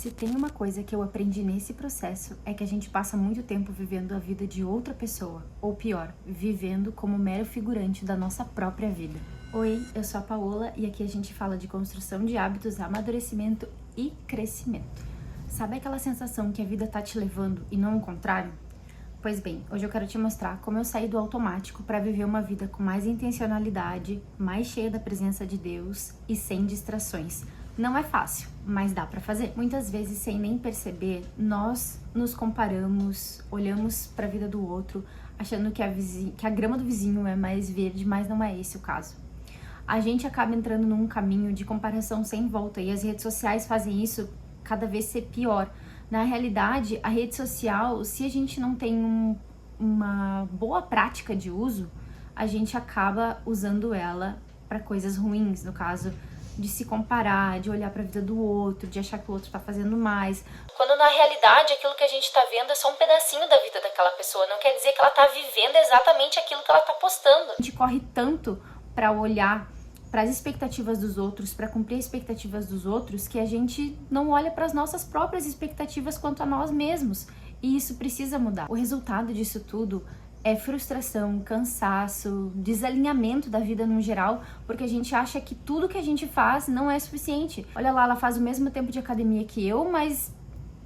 Se tem uma coisa que eu aprendi nesse processo é que a gente passa muito tempo vivendo a vida de outra pessoa, ou pior, vivendo como mero figurante da nossa própria vida. Oi, eu sou a Paola e aqui a gente fala de construção de hábitos, amadurecimento e crescimento. Sabe aquela sensação que a vida tá te levando e não o contrário? Pois bem, hoje eu quero te mostrar como eu saí do automático para viver uma vida com mais intencionalidade, mais cheia da presença de Deus e sem distrações. Não é fácil, mas dá pra fazer. Muitas vezes, sem nem perceber, nós nos comparamos, olhamos pra vida do outro, achando que a grama do vizinho é mais verde, mas não é esse o caso. A gente acaba entrando num caminho de comparação sem volta e as redes sociais fazem isso cada vez ser pior. Na realidade, a rede social, se a gente não tem uma boa prática de uso, a gente acaba usando ela para coisas ruins, no caso de se comparar, de olhar para a vida do outro, de achar que o outro tá fazendo mais. Quando na realidade aquilo que a gente tá vendo é só um pedacinho da vida daquela pessoa, não quer dizer que ela tá vivendo exatamente aquilo que ela tá postando. A gente corre tanto para olhar para as expectativas dos outros, para cumprir as expectativas dos outros, que a gente não olha para as nossas próprias expectativas quanto a nós mesmos. E isso precisa mudar. O resultado disso tudo é frustração, cansaço, desalinhamento da vida no geral, porque a gente acha que tudo que a gente faz não é suficiente. Olha lá, ela faz o mesmo tempo de academia que eu, mas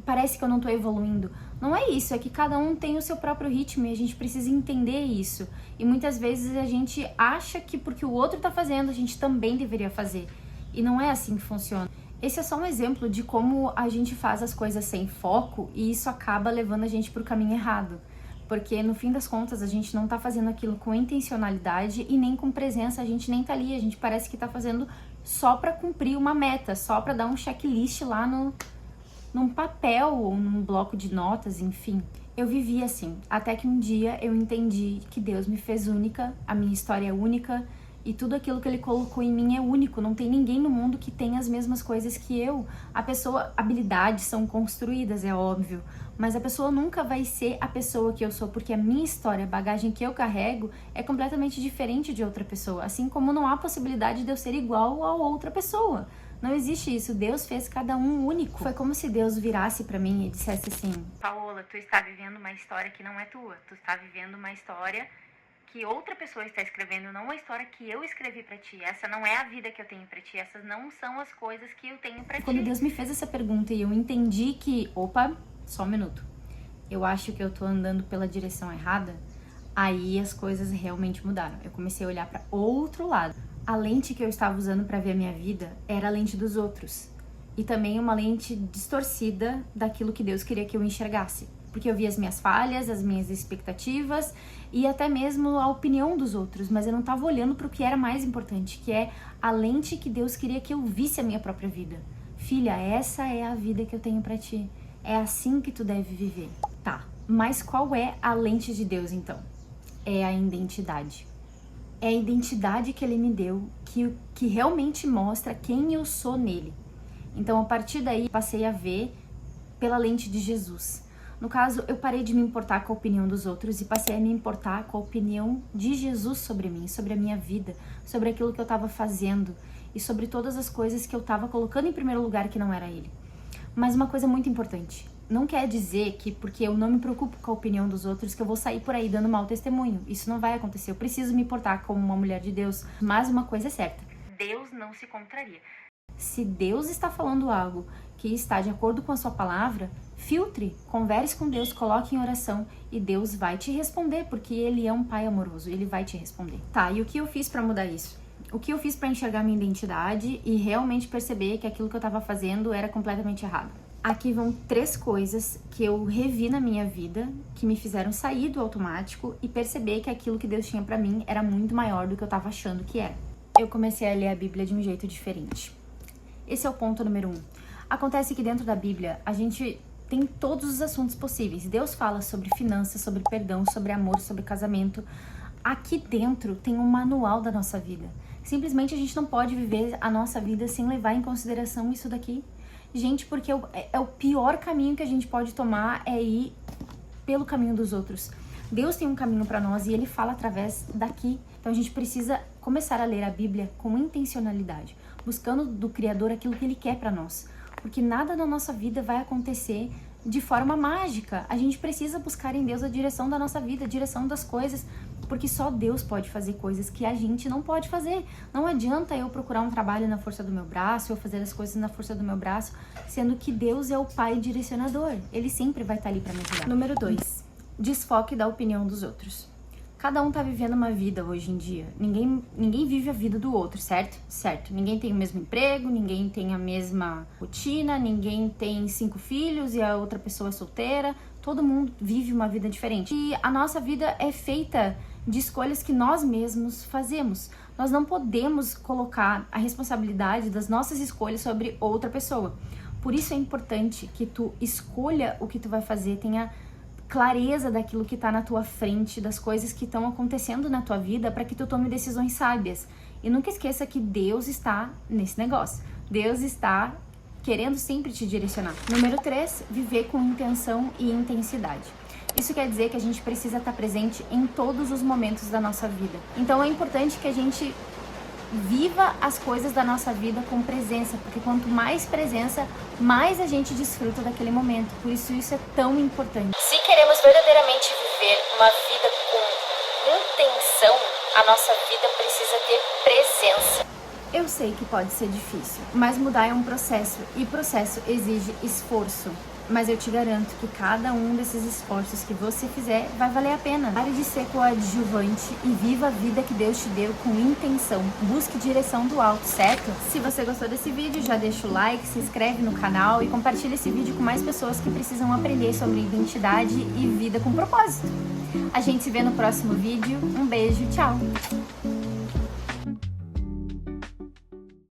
parece que eu não tô evoluindo. Não é isso, é que cada um tem o seu próprio ritmo e a gente precisa entender isso. E muitas vezes a gente acha que porque o outro tá fazendo, a gente também deveria fazer. E não é assim que funciona. Esse é só um exemplo de como a gente faz as coisas sem foco e isso acaba levando a gente pro caminho errado. Porque no fim das contas a gente não tá fazendo aquilo com intencionalidade e nem com presença, a gente nem tá ali, a gente parece que tá fazendo só pra cumprir uma meta, só pra dar um checklist lá num papel ou num bloco de notas, enfim. Eu vivi assim, até que um dia eu entendi que Deus me fez única, a minha história é única e tudo aquilo que Ele colocou em mim é único. Não tem ninguém no mundo que tenha as mesmas coisas que eu. Habilidades são construídas, é óbvio, mas a pessoa nunca vai ser a pessoa que eu sou, porque a minha história, a bagagem que eu carrego é completamente diferente de outra pessoa, assim como não há possibilidade de eu ser igual a outra pessoa. Não existe isso, Deus fez cada um único. Foi como se Deus virasse pra mim e dissesse assim: Paola, tu está vivendo uma história que não é tua. Tu está vivendo uma história que outra pessoa está escrevendo, não a história que eu escrevi pra ti. Essa não é a vida que eu tenho pra ti, essas não são as coisas que eu tenho pra ti. Quando Deus me fez essa pergunta e eu entendi que, opa, só um minuto, eu acho que eu tô andando pela direção errada, aí as coisas realmente mudaram. Eu comecei a olhar pra outro lado. A lente que eu estava usando para ver a minha vida era a lente dos outros. E também uma lente distorcida daquilo que Deus queria que eu enxergasse. Porque eu via as minhas falhas, as minhas expectativas e até mesmo a opinião dos outros. Mas eu não estava olhando para o que era mais importante, que é a lente que Deus queria que eu visse a minha própria vida. Filha, essa é a vida que eu tenho para ti. É assim que tu deve viver. Tá, mas qual é a lente de Deus então? É a identidade. É a identidade que Ele me deu, que realmente mostra quem eu sou nele. Então, a partir daí, passei a ver pela lente de Jesus. No caso, eu parei de me importar com a opinião dos outros e passei a me importar com a opinião de Jesus sobre mim, sobre a minha vida, sobre aquilo que eu estava fazendo e sobre todas as coisas que eu estava colocando em primeiro lugar que não era Ele. Mas uma coisa muito importante, não quer dizer que porque eu não me preocupo com a opinião dos outros que eu vou sair por aí dando mau testemunho. Isso não vai acontecer. Eu preciso me portar como uma mulher de Deus. Mas uma coisa é certa, Deus não se contraria. Se Deus está falando algo que está de acordo com a sua palavra, filtre, converse com Deus, coloque em oração e Deus vai te responder, porque Ele é um Pai amoroso, Ele vai te responder. Tá, e o que eu fiz para mudar isso? O que eu fiz para enxergar minha identidade e realmente perceber que aquilo que eu estava fazendo era completamente errado? Aqui vão 3 coisas que eu revi na minha vida, que me fizeram sair do automático e perceber que aquilo que Deus tinha pra mim era muito maior do que eu tava achando que era. Eu comecei a ler a Bíblia de um jeito diferente. Esse é o ponto número 1. Acontece que dentro da Bíblia a gente tem todos os assuntos possíveis. Deus fala sobre finanças, sobre perdão, sobre amor, sobre casamento. Aqui dentro tem um manual da nossa vida. Simplesmente a gente não pode viver a nossa vida sem levar em consideração isso daqui. Gente, porque é o pior caminho que a gente pode tomar é ir pelo caminho dos outros. Deus tem um caminho para nós e Ele fala através daqui. Então a gente precisa começar a ler a Bíblia com intencionalidade, buscando do Criador aquilo que Ele quer para nós. porque nada na nossa vida vai acontecer de forma mágica. A gente precisa buscar em Deus a direção da nossa vida, a direção das coisas, porque só Deus pode fazer coisas que a gente não pode fazer. Não adianta eu procurar um trabalho na força do meu braço, eu fazer as coisas na força do meu braço, sendo que Deus é o Pai direcionador. Ele sempre vai estar ali para me ajudar. Número 2. Desfoque da opinião dos outros. Cada um tá vivendo uma vida hoje em dia. Ninguém vive a vida do outro, certo? Certo. Ninguém tem o mesmo emprego, ninguém tem a mesma rotina, ninguém tem 5 filhos e a outra pessoa é solteira. Todo mundo vive uma vida diferente. E a nossa vida é feita de escolhas que nós mesmos fazemos. Nós não podemos colocar a responsabilidade das nossas escolhas sobre outra pessoa. Por isso é importante que tu escolha o que tu vai fazer, tenha clareza daquilo que está na tua frente, das coisas que estão acontecendo na tua vida, para que tu tome decisões sábias. E nunca esqueça que Deus está nesse negócio. Deus está querendo sempre te direcionar. Número 3, viver com intenção e intensidade. Isso quer dizer que a gente precisa estar presente em todos os momentos da nossa vida. Então é importante que a gente viva as coisas da nossa vida com presença, porque quanto mais presença, mais a gente desfruta daquele momento. Por isso é tão importante. Se queremos verdadeiramente viver uma vida com intenção, a nossa vida precisa ter presença. Eu sei que pode ser difícil, mas mudar é um processo, e processo exige esforço. Mas eu te garanto que cada um desses esforços que você fizer vai valer a pena. Pare de ser coadjuvante e viva a vida que Deus te deu com intenção. Busque direção do alto, certo? Se você gostou desse vídeo, já deixa o like, se inscreve no canal e compartilha esse vídeo com mais pessoas que precisam aprender sobre identidade e vida com propósito. A gente se vê no próximo vídeo. Um beijo, tchau!